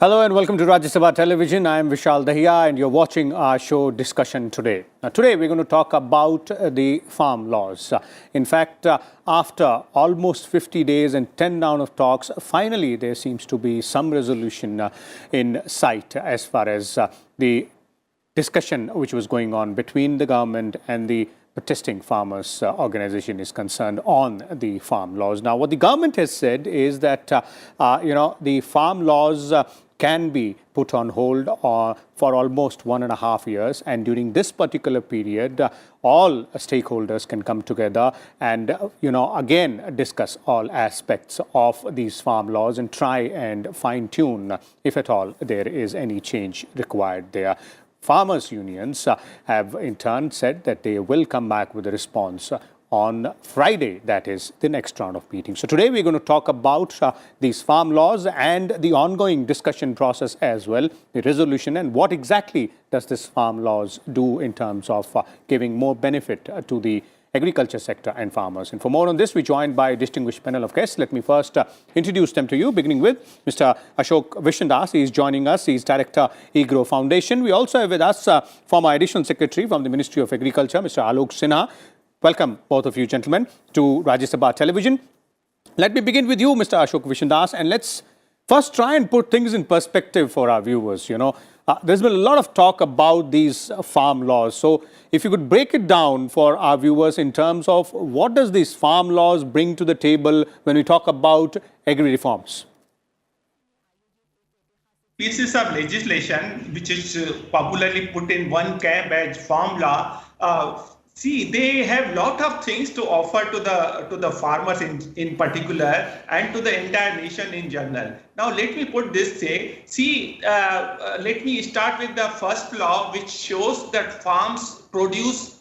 Hello and welcome to Rajya Sabha Television. I am Vishal Dahiya and you're watching our show Discussion Today. Now, today we're going to talk about the farm laws. In fact, after almost 50 days and 10 rounds of talks, finally there seems to be some resolution in sight as far as the discussion which was going on between the government and the protesting farmers organization is concerned on the farm laws. Now, what the government has said is that, the farm laws can be put on hold for almost 1.5 years. And during this particular period, all stakeholders can come together and, again discuss all aspects of these farm laws and try and fine tune, if at all, there is any change required there. Farmers' unions have in turn said that they will come back with a response on Friday, that is the next round of meetings. So today we're going to talk about these farm laws and the ongoing discussion process as well, the resolution, and what exactly does this farm laws do in terms of giving more benefit to the agriculture sector and farmers. And for more on this, we're joined by a distinguished panel of guests. Let me first introduce them to you, beginning with Mr. Ashok Vishandass. He is joining us. He is Director, EGROW Foundation. We also have with us former Additional Secretary from the Ministry of Agriculture, Mr. Alok Sinha. Welcome, both of you gentlemen, to Rajya Sabha Television. Let me begin with you, Mr. Ashok Vishandass, and let's first try and put things in perspective for our viewers. There's been a lot of talk about these farm laws. So if you could break it down for our viewers in terms of what does these farm laws bring to the table when we talk about agri reforms? Pieces of legislation which is popularly put in one camp as farm law. See, they have lot of things to offer to the farmers in particular and to the entire nation in general. Now, let me put this say. See, let me start with the first law, which shows that farms produce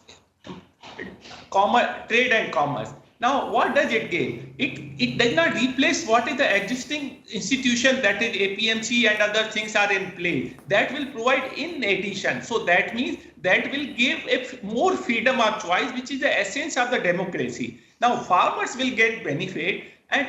trade and commerce. Now, what does it give? It does not replace what is the existing institution, that is APMC and other things are in place. That will provide in addition. So that means that will give more freedom of choice, which is the essence of the democracy. Now, farmers will get benefit, and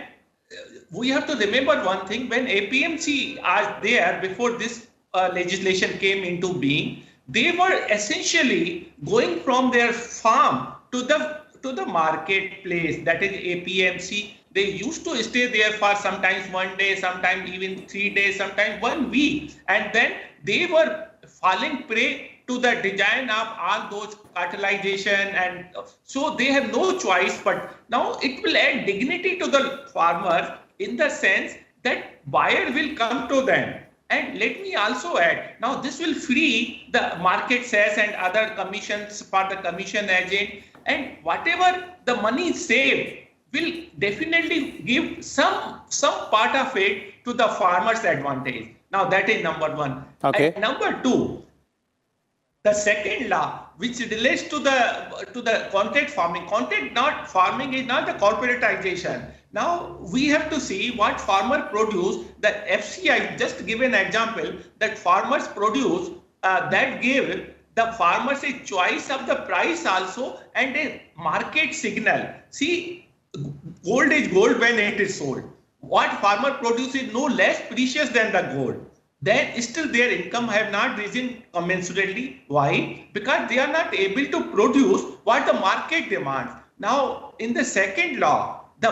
we have to remember one thing: when APMC are there before this legislation came into being, they were essentially going from their farm to the marketplace, that is APMC. They used to stay there for sometimes 1 day, sometimes even 3 days, sometimes 1 week. And then they were falling prey to the design of all those fertilization. And so they have no choice. But now it will add dignity to the farmer in the sense that buyer will come to them. And let me also add, now this will free the market cess and other commissions for the commission agent, and whatever the money saved will definitely give some part of it to the farmers' advantage. Now that is number one. Okay. And number two, the second law, which relates to the contract farming. Contract not farming is not the corporatization. Now we have to see what farmer produce. The FCI, just give an example, that farmers produce that gave the farmers a choice of the price also and a market signal. See, gold is gold when it is sold. What farmer produces is no less precious than the gold. Then still their income have not risen commensurately. Why? Because they are not able to produce what the market demands. Now, in the second law, the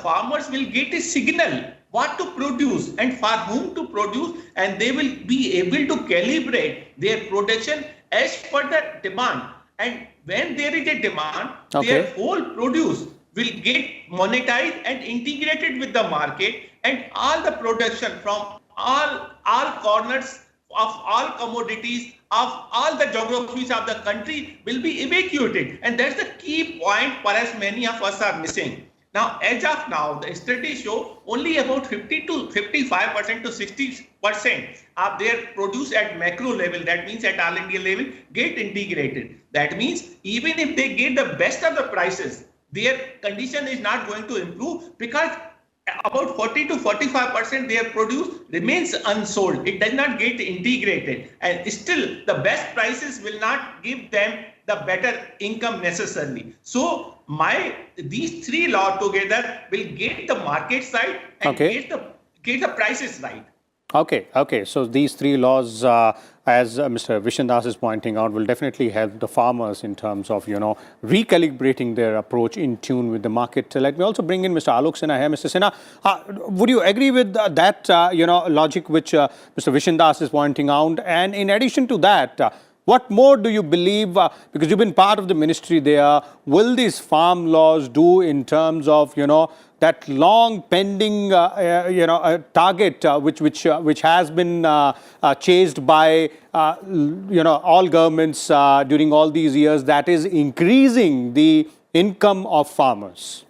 farmers will get a signal what to produce and for whom to produce, and they will be able to calibrate their production as per the demand. And when there is a demand, their whole produce will get monetized and integrated with the market, and all the production from all corners of all commodities of all the geographies of the country will be evacuated. And that's the key point perhaps many of us are missing. Now, as of now, the studies show only about 50 to 55% to 60% of their produce at macro level, that means at all India level, get integrated. That means even if they get the best of the prices, their condition is not going to improve, because about 40 to 45% their produce remains unsold. It does not get integrated, and still the best prices will not give them the better income necessarily. So these three laws together will get the market side and get the prices right. Okay. So these three laws, as Mr. Vishandass is pointing out, will definitely help the farmers in terms of, recalibrating their approach in tune with the market. Let me also bring in Mr. Alok Sinha here. Mr. Sinha, would you agree with that, logic which Mr. Vishandass is pointing out? And in addition to that, what more do you believe, because you've been part of the ministry there, will these farm laws do in terms of, that long pending, target which has been chased by, all governments during all these years, that is increasing the income of farmers?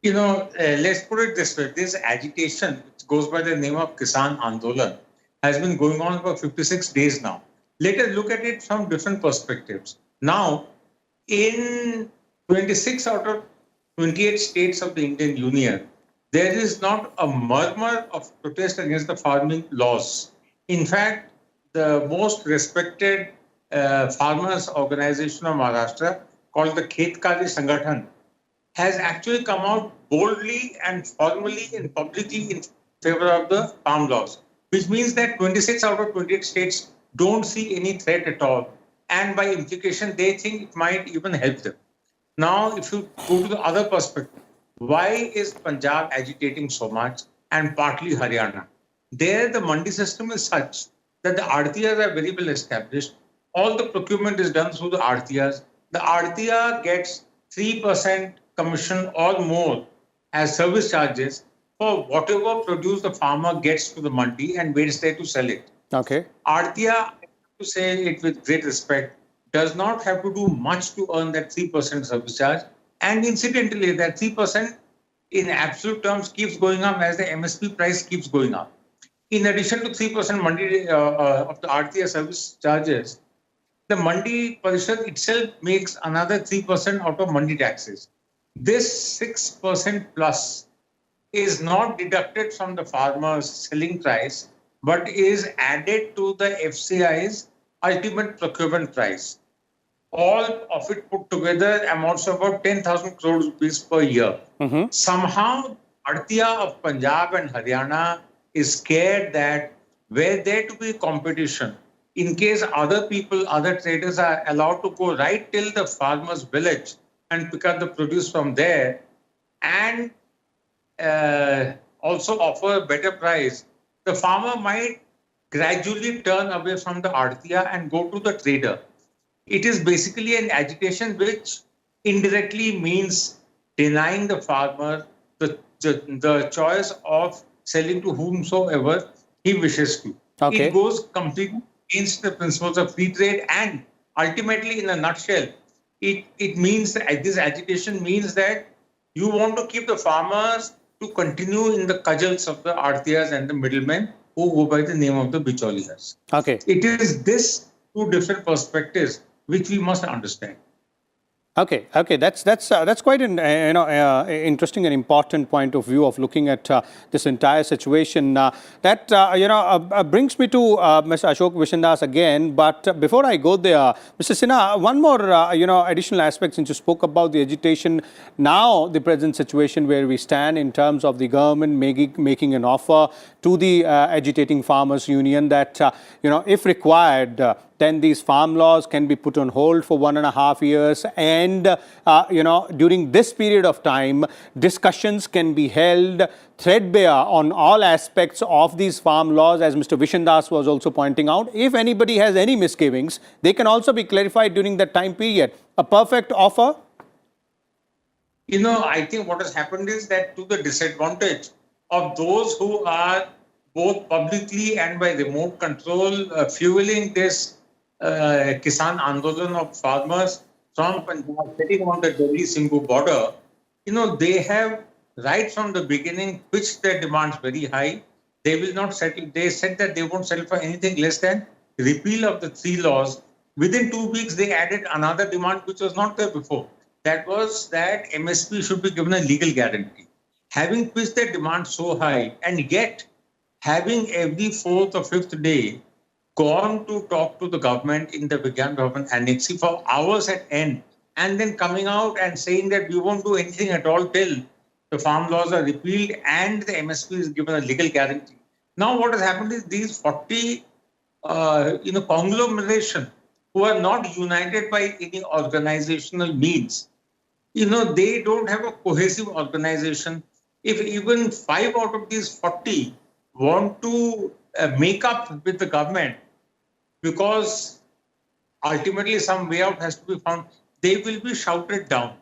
Let's put it this way. This agitation, which goes by the name of Kisan Andolan, has been going on for 56 days now. Let us look at it from different perspectives. Now, in 26 out of 28 states of the Indian Union, there is not a murmur of protest against the farming laws. In fact, the most respected farmers organization of Maharashtra, called the Khetkari Sangathan, has actually come out boldly and formally and publicly in favor of the farm laws, which means that 26 out of 28 states don't see any threat at all. And by implication, they think it might even help them. Now, if you go to the other perspective, why is Punjab agitating so much and partly Haryana? There, the mandi system is such that the Aadhiyas are very well established. All the procurement is done through the Aadhiyas. The Aadhiya gets 3% commission or more as service charges for whatever produce the farmer gets to the mandi and waits there to sell it. Okay. Aadhiya, to say it with great respect, does not have to do much to earn that 3% service charge. And incidentally, that 3% in absolute terms keeps going up as the MSP price keeps going up. In addition to 3% mandi of the Aadhiya service charges, the Mandi Parishad itself makes another 3% out of mandi taxes. This 6% plus is not deducted from the farmer's selling price, but is added to the FCI's ultimate procurement price. All of it put together amounts to about 10,000 crore rupees per year. Somehow, Aadhiya of Punjab and Haryana is scared that were there to be competition, in case other people, other traders are allowed to go right till the farmer's village and pick up the produce from there and also offer a better price, the farmer might gradually turn away from the Aadhiya and go to the trader. It is basically an agitation which indirectly means denying the farmer the choice of selling to whomsoever he wishes to. Okay. It goes completely against the principles of free trade, and ultimately, in a nutshell, it means that this agitation means that you want to keep the farmers to continue in the cudgels of the Aadhiyas and the middlemen who go by the name of the Bicholias. Okay. It is this two different perspectives which we must understand. Okay. That's quite an interesting and important point of view of looking at this entire situation. That brings me to Mr. Ashok Vishandass again. But before I go there, Mr. Sinha, one more additional aspect, since you spoke about the agitation. Now, the present situation where we stand in terms of the government making an offer to the agitating farmers union that if required, then these farm laws can be put on hold for 1.5 years. And, during this period of time, discussions can be held threadbare on all aspects of these farm laws, as Mr. Vishandass was also pointing out. If anybody has any misgivings, they can also be clarified during that time period. A perfect offer? I think what has happened is that to the disadvantage of those who are both publicly and by remote control fueling this Kisan Andolan of farmers from Punjab sitting on the Delhi-Singhu border, they have right from the beginning pitched their demands very high. They will not settle. They said that they won't settle for anything less than repeal of the 3 laws. Within 2 weeks, they added another demand which was not there before. That was that MSP should be given a legal guarantee. Having pitched their demand so high, and yet having every 4th or 5th day gone to talk to the government in the Vigyan Bhavan Annex for hours at end, and then coming out and saying that we won't do anything at all till the farm laws are repealed and the MSP is given a legal guarantee. Now what has happened is these 40 conglomeration who are not united by any organizational means, they don't have a cohesive organization. If even 5 out of these 40 want to make up with the government, because ultimately some way out has to be found, they will be shouted down.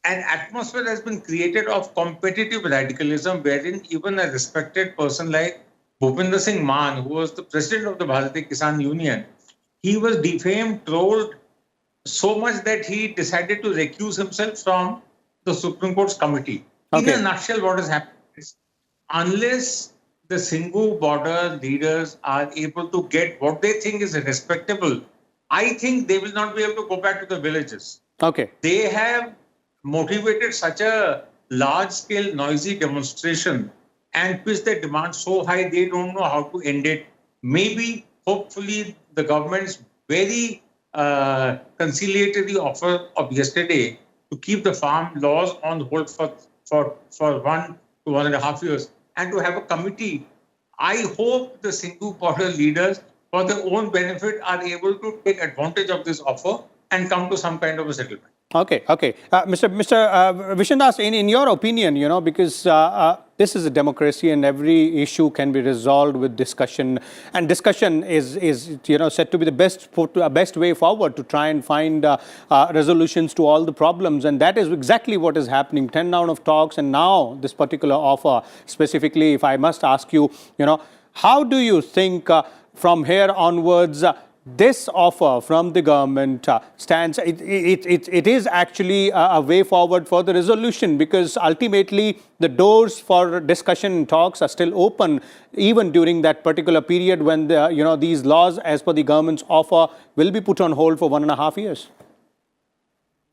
An atmosphere has been created of competitive radicalism, wherein even a respected person like Bhupinder Singh Maan, who was the president of the Bharatiya Kisan Union, he was defamed, trolled so much that he decided to recuse himself from the Supreme Court's committee. Okay. In a nutshell, what has happened is, unless the Singhu border leaders are able to get what they think is respectable, I think they will not be able to go back to the villages. Okay. They have motivated such a large-scale, noisy demonstration and pitched their demand so high they don't know how to end it. Maybe, hopefully, the government's very conciliatory offer of yesterday to keep the farm laws on hold for 1 to 1.5 years and to have a committee. I hope the Singhu border leaders, for their own benefit, are able to take advantage of this offer and come to some kind of a settlement. Okay. Mr. Vishandass, in your opinion, because this is a democracy and every issue can be resolved with discussion, and discussion is said to be the best way forward to try and find resolutions to all the problems, and that is exactly what is happening. 10 rounds of talks, and now this particular offer. Specifically, if I must ask you, how do you think from here onwards this offer from the government stands? It is actually a way forward for the resolution, because ultimately the doors for discussion and talks are still open even during that particular period when these laws, as per the government's offer, will be put on hold for 1.5 years.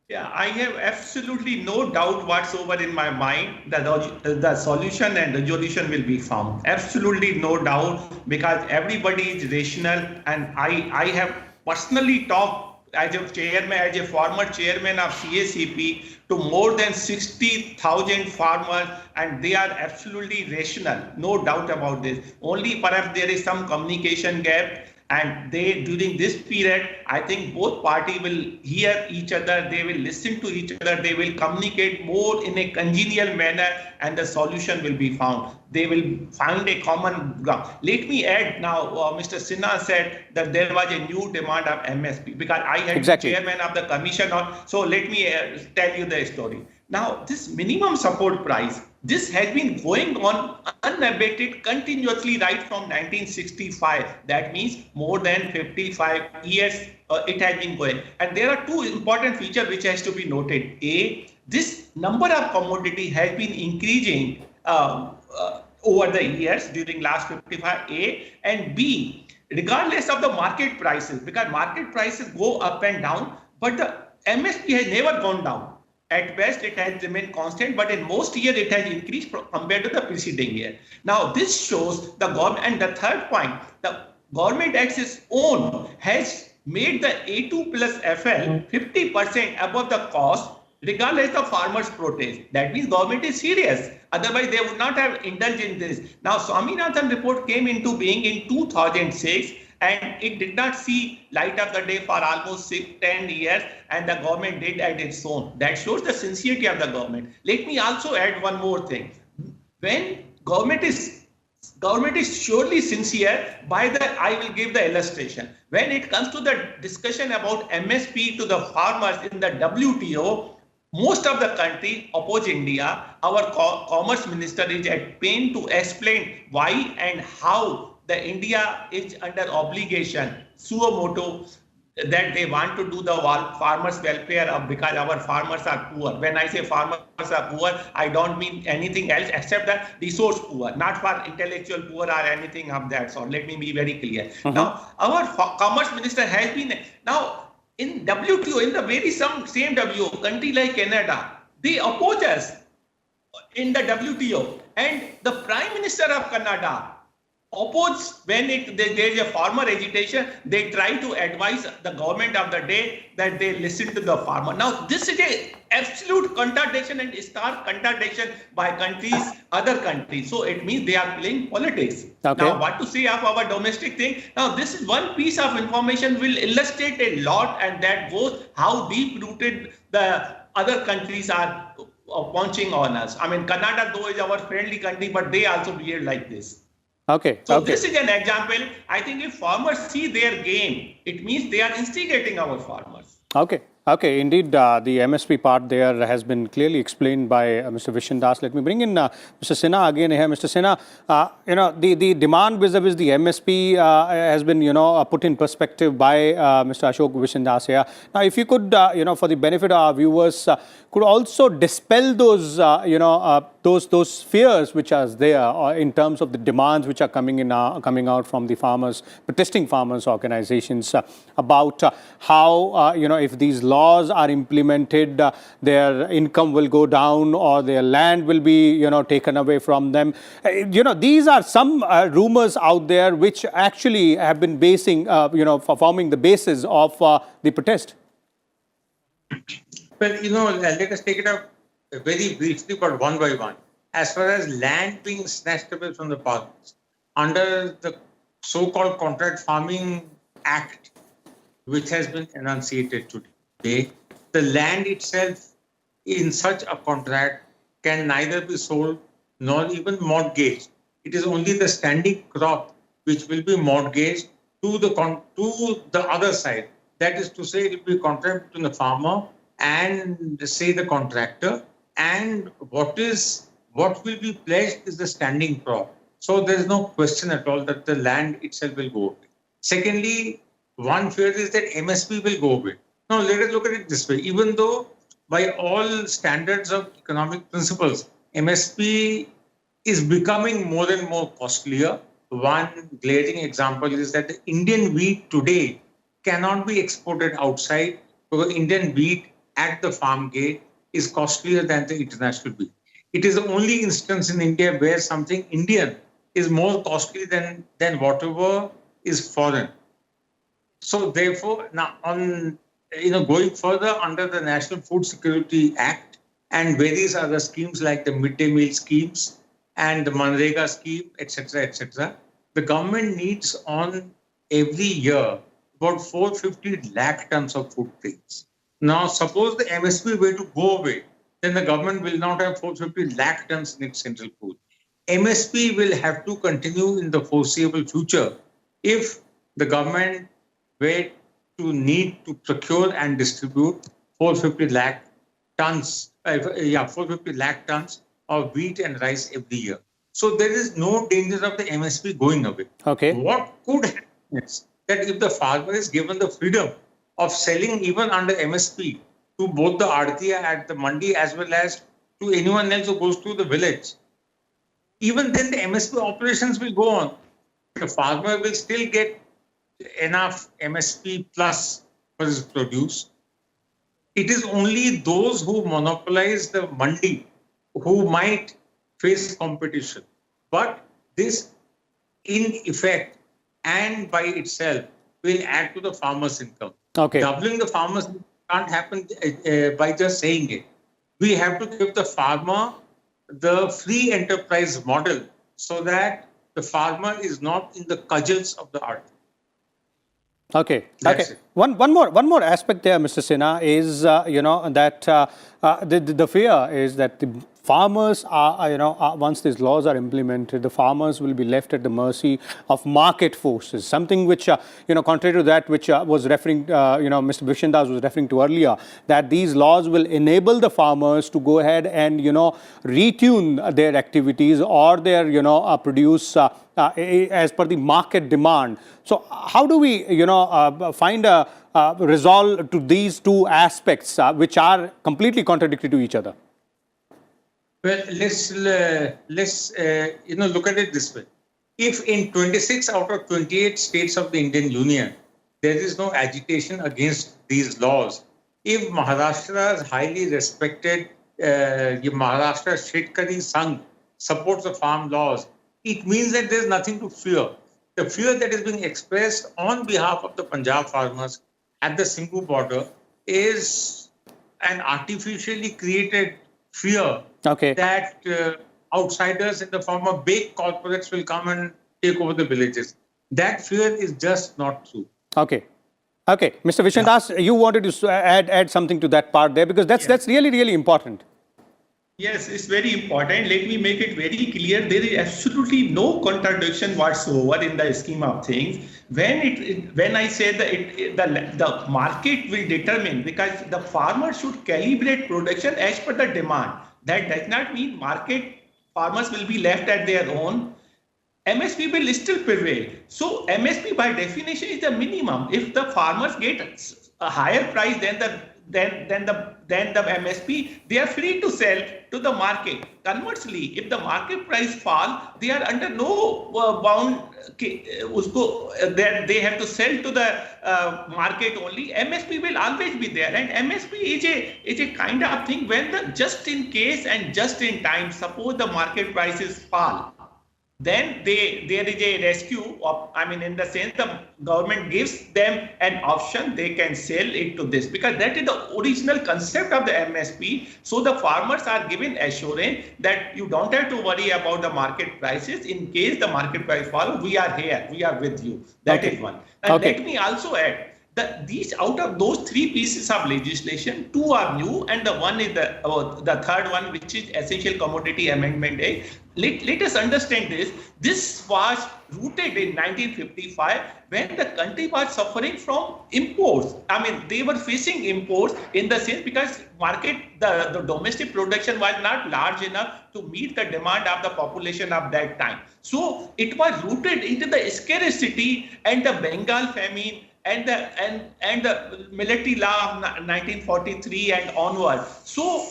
Yeah, I have absolutely no doubt whatsoever in my mind that the solution and resolution will be found. Absolutely no doubt, because everybody is rational, and I have personally talked as a former chairman of CACP to more than 60,000 farmers, and they are absolutely rational. No doubt about this. Only perhaps there is some communication gap. And during this period, I think both parties will hear each other, they will listen to each other, they will communicate more in a congenial manner, and the solution will be found. They will find a common ground. Let me add now, Mr. Sinha said that there was a new demand of MSP, because I had been chairman of the commission. So let me tell you the story. Now, this minimum support price, this has been going on unabated continuously right from 1965. That means more than 55 years it has been going. And there are two important features which has to be noted. A, this number of commodity has been increasing over the years during last 55. A, and B, regardless of the market prices, because market prices go up and down, but the MSP has never gone down. At best, it has remained constant, but in most years, it has increased compared to the preceding year. Now, this shows the government. And the third point, the government as its own has made the A2 plus FL 50% above the cost, regardless of farmers' protest. That means government is serious. Otherwise, they would not have indulged in this. Now, Swaminathan report came into being in 2006. And it did not see light of the day for almost 10 years, and the government did at its own. That shows the sincerity of the government. Let me also add one more thing. When government is surely sincere, I will give the illustration. When it comes to the discussion about MSP to the farmers in the WTO, most of the country oppose India. Our commerce minister is at pain to explain why and how the India is under obligation, suo motu, that they want to do the farmers' welfare because our farmers are poor. When I say farmers are poor, I don't mean anything else except the resource poor, not for intellectual poor or anything of that sort. Let me be very clear. Now, our commerce minister has been, now in WTO, in the very same WTO, country like Canada, they oppose us in the WTO. And the Prime Minister of Canada oppose when there is a farmer agitation. They try to advise the government of the day that they listen to the farmer. Now, this is a absolute contradiction and stark contradiction by other countries. So it means they are playing politics. Okay. Now, what to say of our domestic thing? Now, this is one piece of information will illustrate a lot, and that goes how deep-rooted the other countries are punching on us. I mean, Canada, though, is our friendly country, but they also behave like this. Okay. So okay. this is an example. I think if farmers see their game, it means they are instigating our farmers. Okay. Okay, indeed, the MSP part there has been clearly explained by Mr. Vishandass. Let me bring in Mr. Sinha again here. Mr. Sinha, the demand vis-a-vis the MSP has been, put in perspective by Mr. Ashok Vishandass here. Now, if you could, for the benefit of our viewers, could also dispel those, those fears which are there in terms of the demands which are coming out from the farmers, protesting farmers organizations about how, if these laws are implemented, their income will go down or their land will be, taken away from them. These are some rumors out there which actually have been basing, for forming the basis of the protest. Well, let us take it up very briefly, but one by one. As far as land being snatched away from the farmers, under the so-called Contract Farming Act, which has been enunciated today, the land itself in such a contract can neither be sold nor even mortgaged. It is only the standing crop which will be mortgaged to the other side. That is to say, it will be a contract between the farmer and say the contractor, and what will be pledged is the standing crop. So there is no question at all that the land itself will go away. Secondly, one fear is that MSP will go away. Now let us look at it this way. Even though by all standards of economic principles, MSP is becoming more and more costlier. One glaring example is that the Indian wheat today cannot be exported outside because Indian wheat at the farm gate is costlier than the international wheat. It is the only instance in India where something Indian is more costly than whatever is foreign. So therefore, now going further under the National Food Security Act and various other schemes like the midday meal schemes and the Manrega scheme, etc., the government needs on every year about 450 lakh tons of food grains. Now, suppose the MSP were to go away, then the government will not have 450 lakh tons in its central pool. MSP will have to continue in the foreseeable future if the government were to need to procure and distribute 450 lakh tons of wheat and rice every year. So there is no danger of the MSP going away. Okay. What could happen is that if the farmer is given the freedom of selling even under MSP to both the Aadtiya at the mandi as well as to anyone else who goes to the village, even then the MSP operations will go on. The farmer will still get enough MSP plus for his produce. It is only those who monopolize the mandi who might face competition. But this, in effect and by itself, will add to the farmer's income. Okay. Doubling the farmer's income can't happen by just saying it. We have to give the farmer the free enterprise model so that the farmer is not in the cudgels of the art. Okay. That's okay. it. One more aspect there, Mr. Sinha, is that the fear is that the farmers are once these laws are implemented, the farmers will be left at the mercy of market forces. Something which contrary to that which was referring, Mr. Vishandass was referring to earlier, that these laws will enable the farmers to go ahead and retune their activities or their produce as per the market demand. So how do we find a resolve to these two aspects which are completely contradictory to each other? Well, let's look at it this way. If in 26 out of 28 states of the Indian Union, there is no agitation against these laws, if Maharashtra's highly respected Maharashtra Shetkari Sangh supports the farm laws it means that there's nothing to fear. The fear that is being expressed on behalf of the Punjab farmers at the Singhu border is an artificially created fear Okay. that outsiders in the form of big corporates will come and take over the villages. That fear is just not true. Okay. Okay. Mr. Vishandass, you wanted to add something to that part there because that's really, really important. Yes, it's very important. Let me make it very clear. There is absolutely no contradiction whatsoever in the scheme of things. When I say that the market will determine, because the farmer should calibrate production as per the demand. That does not mean farmers will be left at their own. MSP will still prevail. So MSP by definition is the minimum. If the farmers get a higher price than the MSP, they are free to sell to the market. Conversely, if the market price fall, they are under no bound. They have to sell to the market only. MSP will always be there, and MSP is a kind of thing when the just in case and just in time. Suppose the market prices fall. Then there is a rescue of, in the sense the government gives them an option, they can sell it to this, because that is the original concept of the MSP. So the farmers are given assurance that you don't have to worry about the market prices. In case the market price falls, we are here, we are with you. That is one. And let me also add that these, out of those three pieces of legislation, two are new, and the one is the third one, which is Essential Commodity Amendment Act. Let us understand this. This was rooted in 1955 when the country was suffering from imports. They were facing imports in the sense because the domestic production was not large enough to meet the demand of the population of that time. So it was rooted into the scarcity and the Bengal famine and the military law of 1943 and onward. So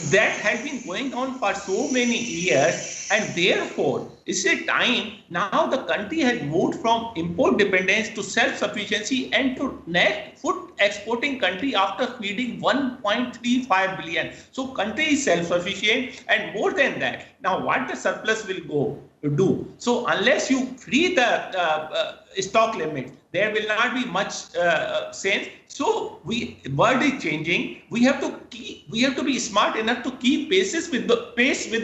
that has been going on for so many years, and therefore it's a time now the country has moved from import dependence to self-sufficiency and to net food exporting country after feeding 1.35 billion. So country is self-sufficient, and more than that, now what the surplus will go to do? So unless you free the stock limit, there will not be much sense. So world is changing. We have to be smart enough to keep pace with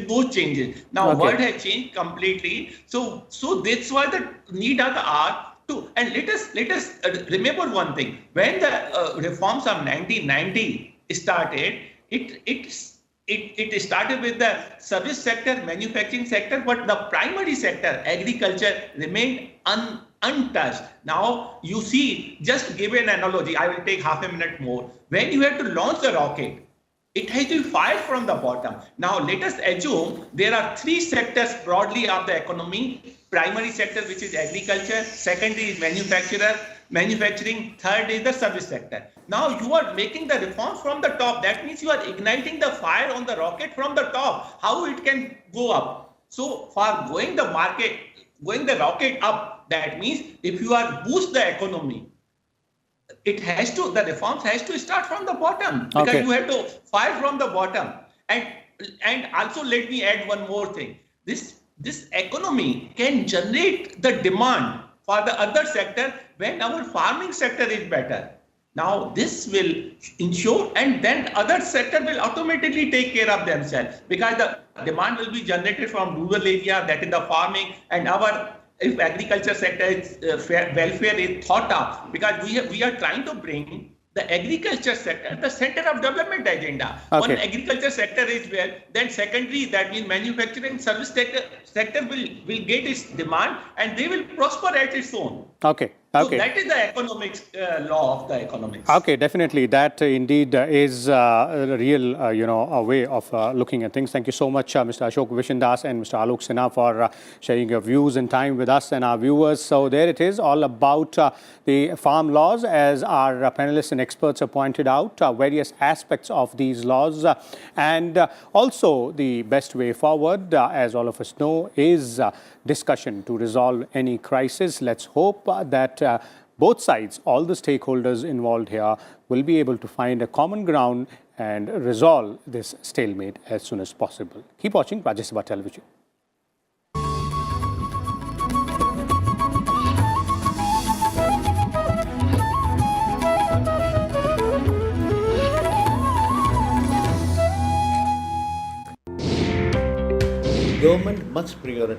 those changes. Now world has changed completely. So that's why the need of the hour to. And let us remember one thing. When the reforms of 1990 started, it started with the service sector, manufacturing sector, but the primary sector, agriculture, remained untouched. Now, you see, just give an analogy, I will take half a minute more. When you have to launch the rocket, it has to be fired from the bottom. Now, let us assume there are three sectors broadly of the economy. Primary sector, which is agriculture. Secondary is manufacturing. Third is the service sector. Now, you are making the reforms from the top. That means you are igniting the fire on the rocket from the top. How it can go up? So, for going the rocket up, that means if you are boost the economy, the reforms has to start from the bottom, because you have to fire from the bottom. And also let me add one more thing. This economy can generate the demand for the other sector when our farming sector is better. Now this will ensure, and then other sector will automatically take care of themselves, because the demand will be generated from rural area, that is the farming, and if agriculture sector is welfare is thought of, because we are trying to bring the agriculture sector the center of development agenda. When agriculture sector is well, then secondary, that means manufacturing service sector will get its demand, and they will prosper at its own. So that is the economics law of the economics. Definitely. That indeed is a real, a way of looking at things. Thank you so much, Mr. Ashok Vishandass and Mr. Alok Sinha, for sharing your views and time with us and our viewers. So there it is, all about the farm laws, as our panelists and experts have pointed out, various aspects of these laws, and also the best way forward, as all of us know, is discussion to resolve any crisis. Let's hope that both sides, all the stakeholders involved here, will be able to find a common ground and resolve this stalemate as soon as possible. Keep watching Rajya Sabha Television. government must prioritize.